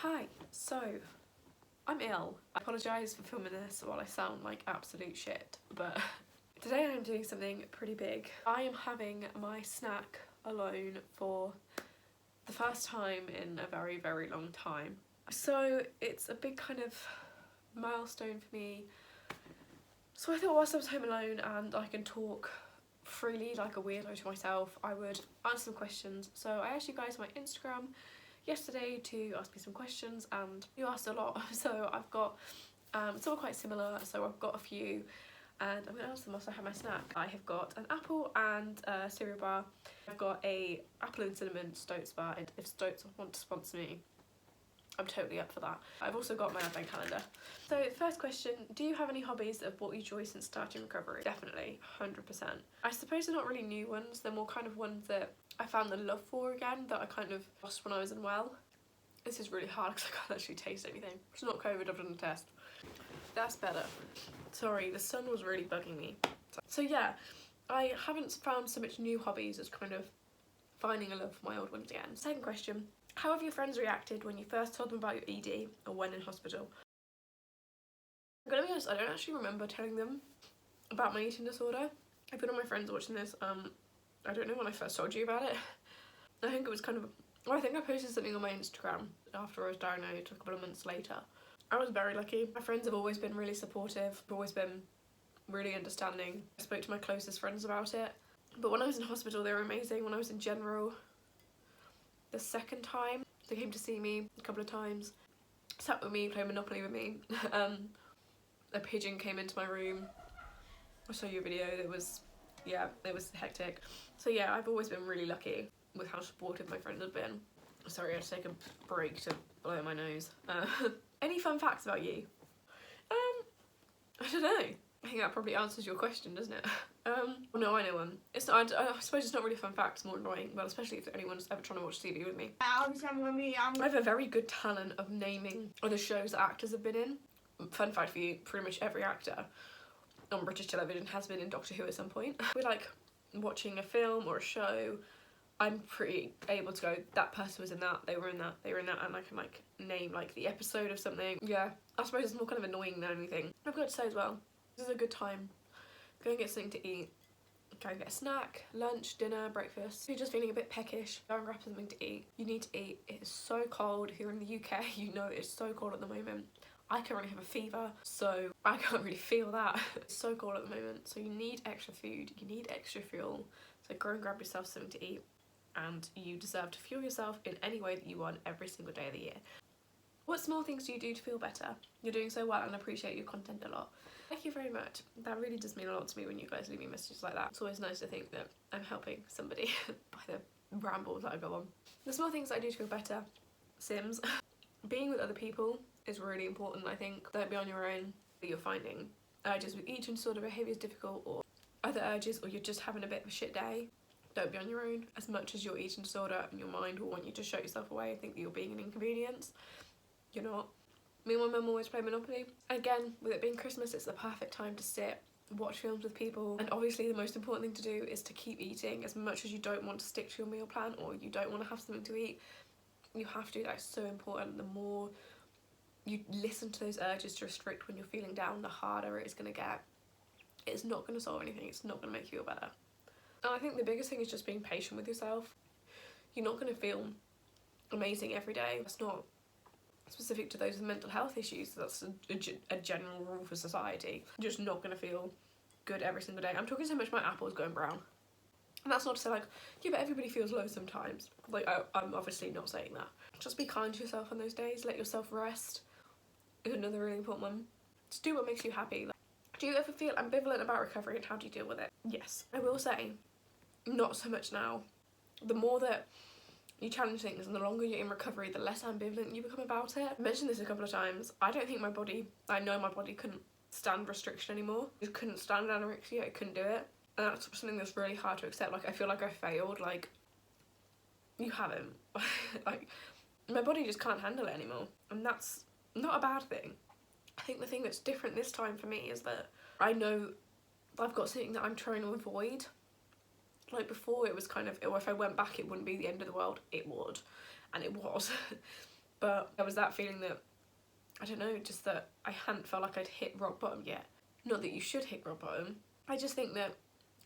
Hi, so I'm ill. I apologise for filming this while I sound like absolute shit, but today I'm doing something pretty big. I am having my snack alone for the first time in a very, very long time. So it's a big kind of milestone for me. So I thought whilst I was home alone and I can talk freely like a weirdo to myself, I would answer some questions. So I asked you guys on my Instagram yesterday to ask me some questions and you asked a lot, so I've got it's all quite similar, so I've got a few and I'm going to answer them whilst I have my snack. I have got an apple and a cereal bar. I've got a apple and cinnamon Stoats bar, and if Stoats want to sponsor me, I'm totally up for that. I've also got my advent calendar. So first question, do you have any hobbies that have brought you joy since starting recovery? Definitely, 100%. I suppose they're not really new ones, they're more kind of ones that I found the love for again that I kind of lost when I was unwell. This is really hard because I can't actually taste anything. It's not COVID, I've done the test. That's better. Sorry, the sun was really bugging me. So yeah, I haven't found so much new hobbies as kind of finding a love for my old ones again. Second question, how have your friends reacted when you first told them about your ED or when in hospital? I'm gonna be honest, I don't actually remember telling them about my eating disorder. I put on my friends watching this, I don't know when I first told you about it. I think it was kind of, well, I think I posted something on my Instagram after I was diagnosed a couple of months later. I was very lucky. My friends have always been really supportive, have always been really understanding. I spoke to my closest friends about it. But when I was in hospital, they were amazing. When I was in general, the second time, they came to see me a couple of times, sat with me, played Monopoly with me. A pigeon came into my room. I'll show you a video that was, yeah, it was hectic. So yeah, I've always been really lucky with how supportive my friends have been. Sorry, I had to take a break to blow my nose. Any fun facts about you? I don't know. I think that probably answers your question, doesn't it? Well, no, I know one. It's not, I suppose it's not really a fun fact, it's more annoying. Well, especially if anyone's ever trying to watch TV with me. I have a very good talent of naming other shows that actors have been in. Fun fact for you, pretty much every actor on British television has been in Doctor Who at some point. We're like watching a film or a show, I'm pretty able to go, that person was in that, they were in that, they were in that, and I can like name like the episode of something. Yeah, I suppose it's more kind of annoying than anything. I've got to say as well, this is a good time. Go and get something to eat. Go and get a snack, lunch, dinner, breakfast. If you're just feeling a bit peckish, go and grab something to eat. You need to eat. It is so cold here in the UK. You know it's so cold at the moment. I currently have a fever, so I can't really feel that. It's so cold at the moment, so you need extra food, you need extra fuel. So go and grab yourself something to eat, and you deserve to fuel yourself in any way that you want every single day of the year. What small things do you do to feel better? You're doing so well and I appreciate your content a lot. Thank you very much. That really does mean a lot to me when you guys leave me messages like that. It's always nice to think that I'm helping somebody by the rambles that I go on. The small things I do to feel better. Sims. Being with other people is really important, I think. Don't be on your own. You're finding urges with eating disorder behaviour is difficult, or other urges, or you're just having a bit of a shit day. Don't be on your own. As much as your eating disorder and your mind will want you to shut yourself away and think that you're being an inconvenience, you're not. Me and my mum always play Monopoly. Again, with it being Christmas, it's the perfect time to sit, watch films with people, and obviously the most important thing to do is to keep eating. As much as you don't want to stick to your meal plan or you don't want to have something to eat, you have to. That's so important. The more you listen to those urges to restrict when you're feeling down, the harder it's going to get. It's not going to solve anything. It's not going to make you feel better. And I think the biggest thing is just being patient with yourself. You're not going to feel amazing every day. It's not specific to those with mental health issues. That's a general rule for society. You're just not going to feel good every single day. I'm talking so much my apple's going brown. And that's not to say like, yeah, but everybody feels low sometimes. Like, I'm obviously not saying that. Just be kind to yourself on those days. Let yourself rest is another really important one. Just do what makes you happy. Like, do you ever feel ambivalent about recovery and how do you deal with it? Yes. I will say, not so much now. The more that you challenge things and the longer you're in recovery, the less ambivalent you become about it. I've mentioned this a couple of times. I don't think my body, I know my body couldn't stand restriction anymore. It couldn't stand anorexia, it couldn't do it. And that's something that's really hard to accept. Like, I feel like I failed. Like, you haven't. Like, my body just can't handle it anymore. And that's not a bad thing. I think the thing that's different this time for me is that I know I've got something that I'm trying to avoid. Like, before it was kind of, or if I went back it wouldn't be the end of the world. It would. And it was. But there was that feeling that, I don't know, just that I hadn't felt like I'd hit rock bottom yet. Not that you should hit rock bottom. I just think that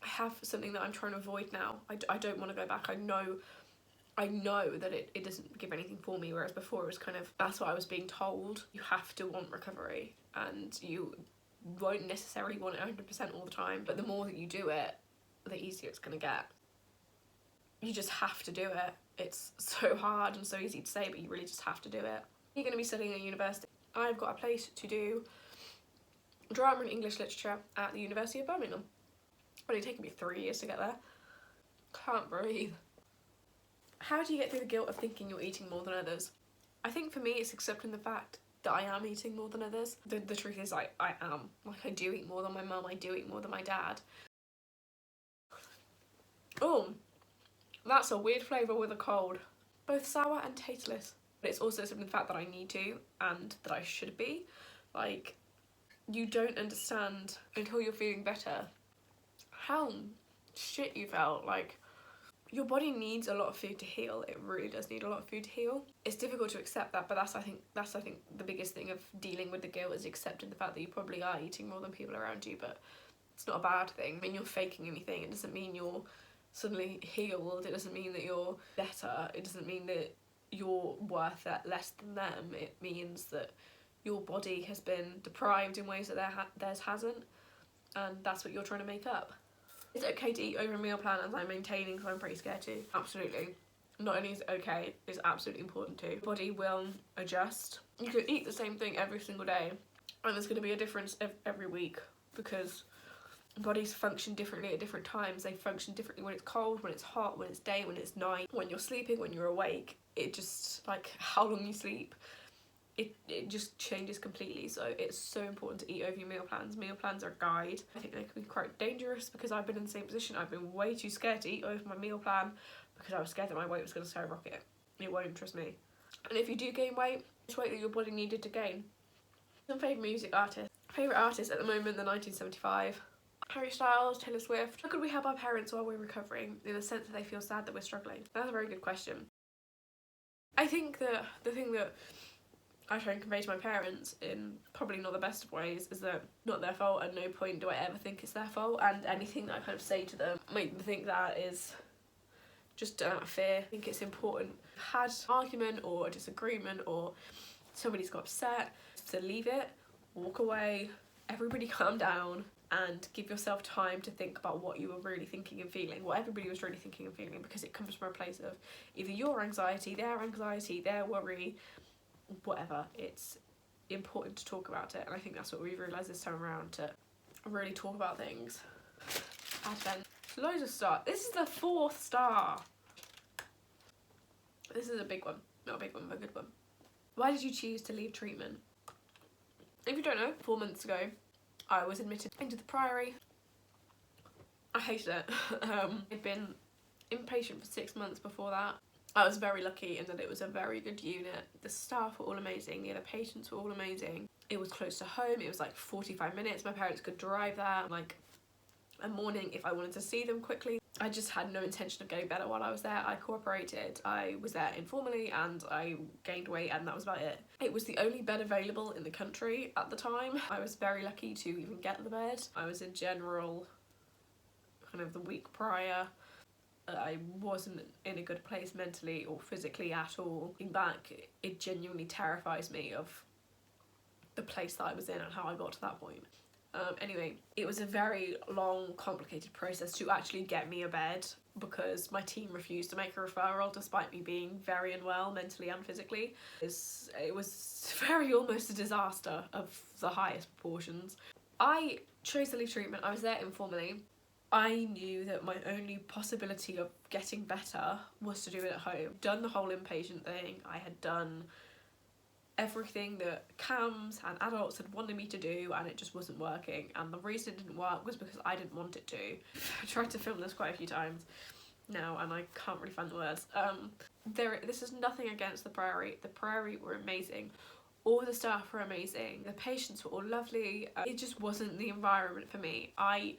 I have something that I'm trying to avoid now. I don't want to go back. I know that it doesn't give anything for me, whereas before it was kind of, that's what I was being told. You have to want recovery, and you won't necessarily want it 100% all the time, but the more that you do it, the easier it's going to get. You just have to do it. It's so hard and so easy to say, but you really just have to do it. You're going to be studying at university. I've got a place to do drama and English literature at the University of Birmingham. It's only taken me 3 years to get there. Can't breathe. How do you get through the guilt of thinking you're eating more than others? I think for me it's accepting the fact that I am eating more than others. The truth is I am. Like, I do eat more than my mum, I do eat more than my dad. Oh, that's a weird flavour with a cold. Both sour and tasteless. But it's also something the fact that I need to, and that I should be. Like, you don't understand until you're feeling better how shit you felt. Like, your body needs a lot of food to heal. It really does need a lot of food to heal. It's difficult to accept that, but that's I think the biggest thing of dealing with the guilt is accepting the fact that you probably are eating more than people around you, but it's not a bad thing. I mean, you're faking anything. It doesn't mean you're suddenly healed. It doesn't mean that you're better. It doesn't mean that you're worth less than them. It means that your body has been deprived in ways that theirs hasn't, and that's what you're trying to make up. Is it okay to eat over a meal plan as I'm maintaining, because I'm pretty scared to? Absolutely. Not only is it okay, it's absolutely important too. Your body will adjust. You could eat the same thing every single day, and there's going to be a difference every week, because bodies function differently at different times. They function differently when it's cold, when it's hot, when it's day, when it's night, when you're sleeping, when you're awake. It just, like, how long you sleep, it just changes completely. So it's so important to eat over your meal plans. Meal plans are a guide. I think they can be quite dangerous, because I've been in the same position. I've been way too scared to eat over my meal plan because I was scared that my weight was going to skyrocket. It won't, trust me. And if you do gain weight, it's weight that your body needed to gain. Some favourite music artists. Favourite artists at the moment, the 1975. Harry Styles, Taylor Swift. How could we help our parents while we're recovering, in the sense that they feel sad that we're struggling? That's a very good question. I think that the thing that I try and convey to my parents, in probably not the best of ways, is that not their fault. At no point do I ever think it's their fault, and anything that I kind of say to them make them think that is just out of fear. I think it's important. Had an argument or a disagreement, or somebody's got upset, to leave it, walk away, everybody calm down, and give yourself time to think about what you were really thinking and feeling, what everybody was really thinking and feeling, because it comes from a place of either your anxiety, their worry, whatever. It's important to talk about it, and I think that's what we've realised this time around, to really talk about things. Advent. Loads of stars. This is the 4th star. This is a big one. Not a big one, but a good one. Why did you choose to leave treatment? If you don't know, 4 months ago I was admitted into the Priory. I hated it. I'd been inpatient for 6 months before that. I was very lucky in that it was a very good unit. The staff were all amazing, the other patients were all amazing. It was close to home, it was like 45 minutes. My parents could drive there, like a morning if I wanted to see them quickly. I just had no intention of getting better while I was there. I cooperated. I was there informally and I gained weight, and that was about it. It was the only bed available in the country at the time. I was very lucky to even get the bed. I was in general kind of the week prior. I wasn't in a good place mentally or physically at all. Looking back, it genuinely terrifies me of the place that I was in and how I got to that point. Anyway, it was a very long, complicated process to actually get me a bed, because my team refused to make a referral despite me being very unwell mentally and physically. It was very almost a disaster of the highest proportions. I chose to leave treatment. I was there informally. I knew that my only possibility of getting better was to do it at home. Done the whole inpatient thing. I had done everything that CAMS and adults had wanted me to do, and it just wasn't working. And the reason it didn't work was because I didn't want it to. I tried to film this quite a few times now and I can't really find the words. This is nothing against the Priory. The Priory were amazing. All the staff were amazing. The patients were all lovely. It just wasn't the environment for me. I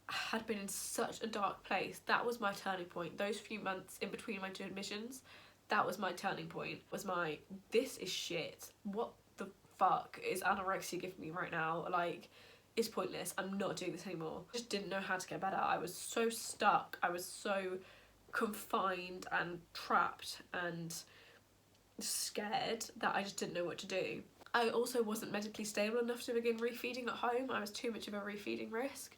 had been in such a dark place. That was my turning point. Those few months in between my 2 admissions, That was my turning point, was my, this is shit. What the fuck is anorexia giving me right now? Like, it's pointless. I'm not doing this anymore. I just didn't know how to get better. I was so stuck. I was so confined and trapped and scared that I just didn't know what to do. I also wasn't medically stable enough to begin refeeding at home. I was too much of a refeeding risk.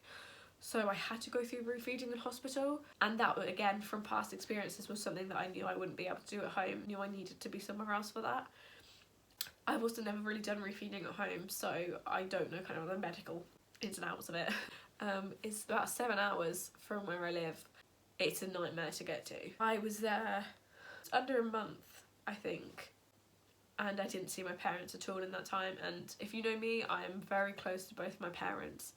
So I had to go through refeeding in hospital, and that, again, from past experiences, was something that I knew I wouldn't be able to do at home. I knew I needed to be somewhere else for that. I've also never really done refeeding at home, so I don't know kind of the medical ins and outs of it. It's about 7 hours from where I live. It's a nightmare to get to. I was there under a month, I think, and I didn't see my parents at all in that time. And if you know me, I am very close to both my parents.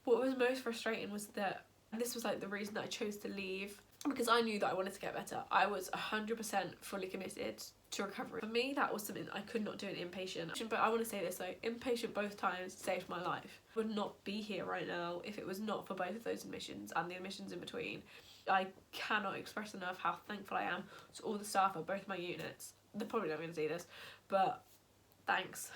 What was most frustrating was that, and this was like the reason that I chose to leave, because I knew that I wanted to get better. I was 100% fully committed to recovery. For me, that was something that I could not do in inpatient. But I want to say this though, inpatient both times saved my life. I would not be here right now if it was not for both of those admissions and the admissions in between. I cannot express enough how thankful I am to all the staff at both my units. They're probably not going to see this, but thanks.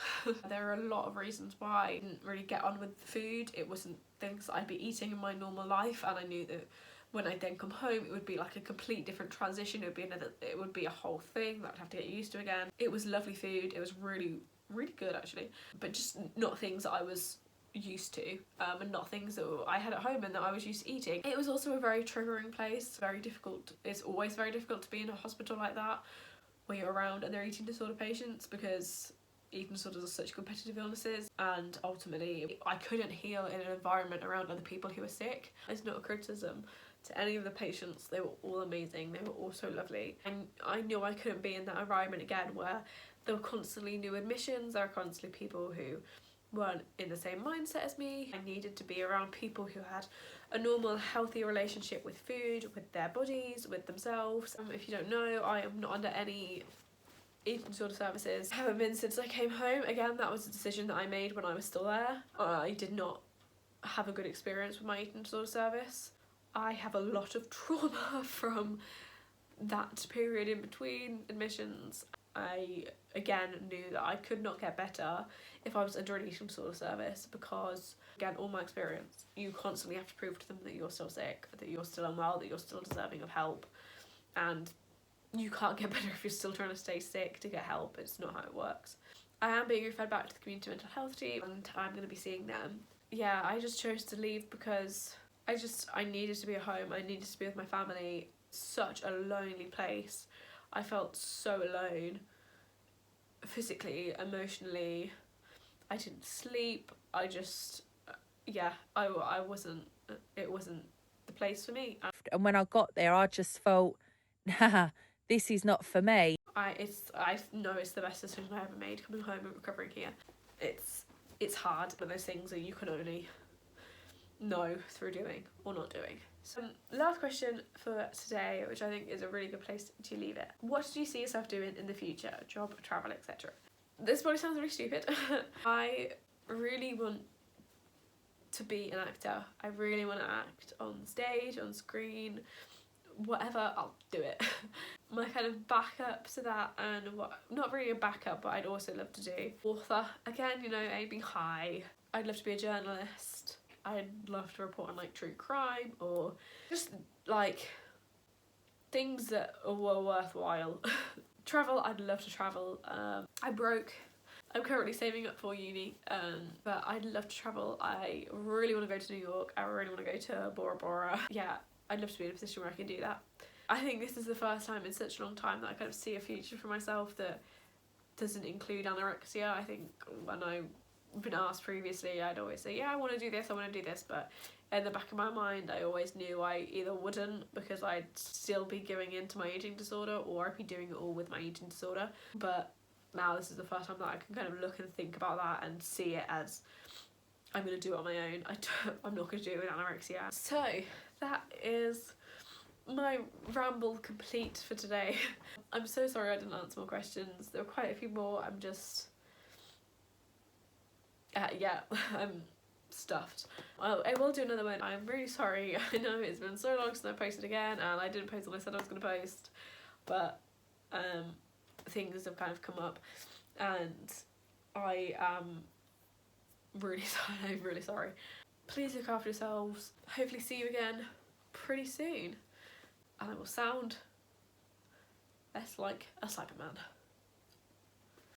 There are a lot of reasons why I didn't really get on with the food. It wasn't things that I'd be eating in my normal life, and I knew that when I'd then come home, it would be like a complete different transition. It would be a whole thing that I'd have to get used to again. It was lovely food. It was really, really good actually, but just not things that I was used to, and not things that I had at home and that I was used to eating. It was also a very triggering place, very difficult. It's always very difficult to be in a hospital like that where you're around other eating disorder patients, because eating disorders are such competitive illnesses, and ultimately I couldn't heal in an environment around other people who were sick. It's not a criticism to any of the patients, they were all amazing, they were all so lovely, and I knew I couldn't be in that environment again where there were constantly new admissions, there were constantly people who weren't in the same mindset as me. I needed to be around people who had a normal, healthy relationship with food, with their bodies, with themselves. If you don't know, I am not under any eating disorder services. I haven't been since I came home. Again, that was a decision that I made when I was still there. I did not have a good experience with my eating disorder service. I have a lot of trauma from that period in between admissions. I, again, knew that I could not get better if I was under an eating disorder service, because, again, all my experience, you constantly have to prove to them that you're still sick, that you're still unwell, that you're still deserving of help, and you can't get better if you're still trying to stay sick to get help. It's not how it works. I am being referred back to the community mental health team, and I'm going to be seeing them. Yeah, I just chose to leave because I needed to be at home. I needed to be with my family. Such a lonely place. I felt so alone, physically, emotionally. I didn't sleep. I wasn't, it wasn't the place for me. And when I got there, I just felt, nah, this is not for me. I know it's the best decision I ever made, coming home and recovering here. It's hard, but those things that you can only know through doing or not doing. So last question for today, which I think is a really good place to leave it. What do you see yourself doing in the future? Job, travel, etc. This probably sounds really stupid. I really want to be an actor. I really want to act on stage, on screen, whatever, I'll do it. My kind of backup to that, and not really a backup, but I'd also love to do author. Again, you know, aiming high. I'd love to be a journalist. I'd love to report on like true crime or just like things that were worthwhile. Travel, I'd love to travel. I'm broke. I'm currently saving up for uni, but I'd love to travel. I really want to go to New York. I really want to go to Bora Bora. Yeah, I'd love to be in a position where I can do that. I think this is the first time in such a long time that I kind of see a future for myself that doesn't include anorexia. I think when I've been asked previously, I'd always say, yeah, I want to do this, but in the back of my mind, I always knew I either wouldn't, because I'd still be going into my eating disorder, or I'd be doing it all with my eating disorder. But now this is the first time that I can kind of look and think about that and see it as I'm going to do it on my own. I'm not going to do it with anorexia. So that is my ramble complete for today. I'm so sorry I didn't answer more questions. There were quite a few more. I'm just I'm stuffed. Well, I will do another one. I'm really sorry. I know it's been so long since I posted again, and I didn't post what I said I was going to post, but things have kind of come up, and I am really sorry. I'm really sorry. Please look after yourselves. Hopefully see you again pretty soon, and I will sound less like a Cyberman.